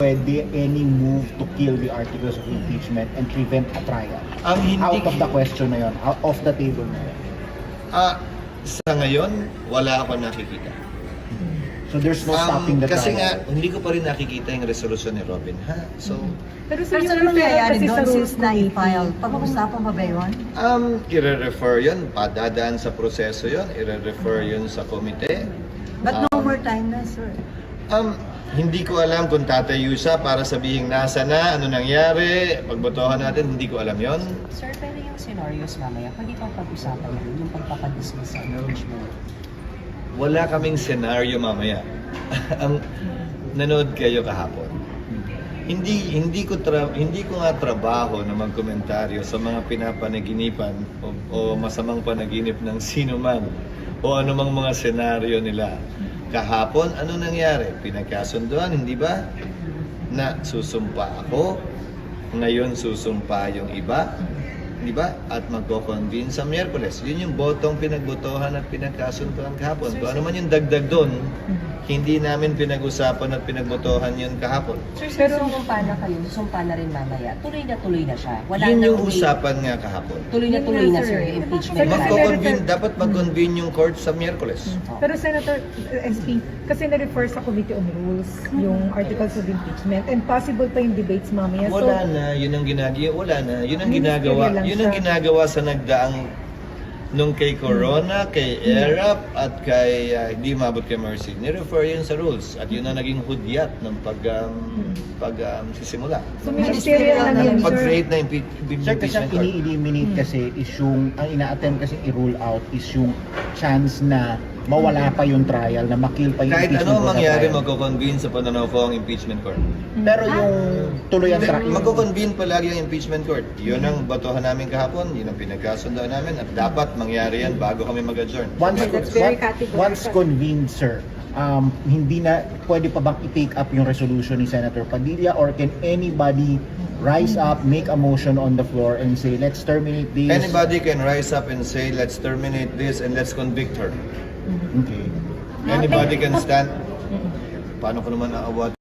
pwede any move to kill the articles of impeachment and prevent a trial? Hindi, Out of the question na yun, out of the table na yun. sa ngayon, wala ako nakikita. So there's no stopping the Kasi trial. nga, hindi ko pa rin nakikita yung resolusyon ni Robin, ha? So, Pero Pero yung ano nangyayari kasi sa doon rules since na-file? Pag-uusapan pa ba yun? i-refer yun, padadaan sa proseso yun, i-refer yun sa komite. But no more time na, sir. Hindi ko alam kung tatayo siya para sabihin nasa na, ano nangyari, pagbotohan natin, hindi ko alam yon. Sir, pero yung scenarios mamaya, pwede pang pag-usapan yun, yung pagpapadismiss sa impeachment. Wala kaming senaryo mamaya. Ang nanood kayo kahapon. Hindi ko nga trabaho na magkomentaryo sa mga pinapanaginipan o masamang panaginip ng sino man o anumang mga senaryo nila. Kahapon, ano nangyari? Pinagkasunduan, hindi ba? Na susumpa ako, ngayon susumpa yung iba, di ba? At magko-convene sa Miyerkules. Yun yung botong pinagbotohan at pinagkasunduan kahapon. Kung ano man yung dagdag doon, hindi namin pinag-usapan at pinagbotohan yun kahapon. Sir, pero sumpa na kayo, sumpa na rin mamaya, tuloy na siya. Wala Yun nang yung way. usapan nga kahapon. Tuloy na sir, yung impeachment. Dapat mag-convene yung court sa Miyerkules. Pero Senator SP, kasi na-refer sa Committee on Rules yung articles of impeachment and possible pa yung debates mamaya. Wala na, yun ang ginagawa. Wala na, yun ang ginagawa. Ministerial lang Yun ang siya. ginagawa sa nagdaang nung kay Corona, kay ERAP, at kay hindi mabot kay Mercy. Ni-refer yun sa rules at yun ang naging hudyat ng sisimula. So ministerial lang yun, sir. Pag-create na Sir, kasi ang impeachment court. ini-eliminate kasi is yung, ang ina-attempt kasi i-rule out is yung chance na mawala pa yung trial, na makill pa yung Kahit impeachment ano court na mangyari, trial. magko-convene sa pananaw ko ang impeachment court. Pero yung tuloy ang trial. Magko-convene palagi ang impeachment court. Yun ang batohan namin kahapon, yun ang pinagkasundoan namin at dapat mangyari yan bago kami mag-adjourn. Once convened, sir, hindi na, pwede pa bang i-take up yung resolution ni Senator Padilla, or can anybody rise up, make a motion on the floor and say, let's terminate this? Anybody can rise up and say, let's terminate this and let's convict her. Okay. Anybody can stand. Paano ko naman aawat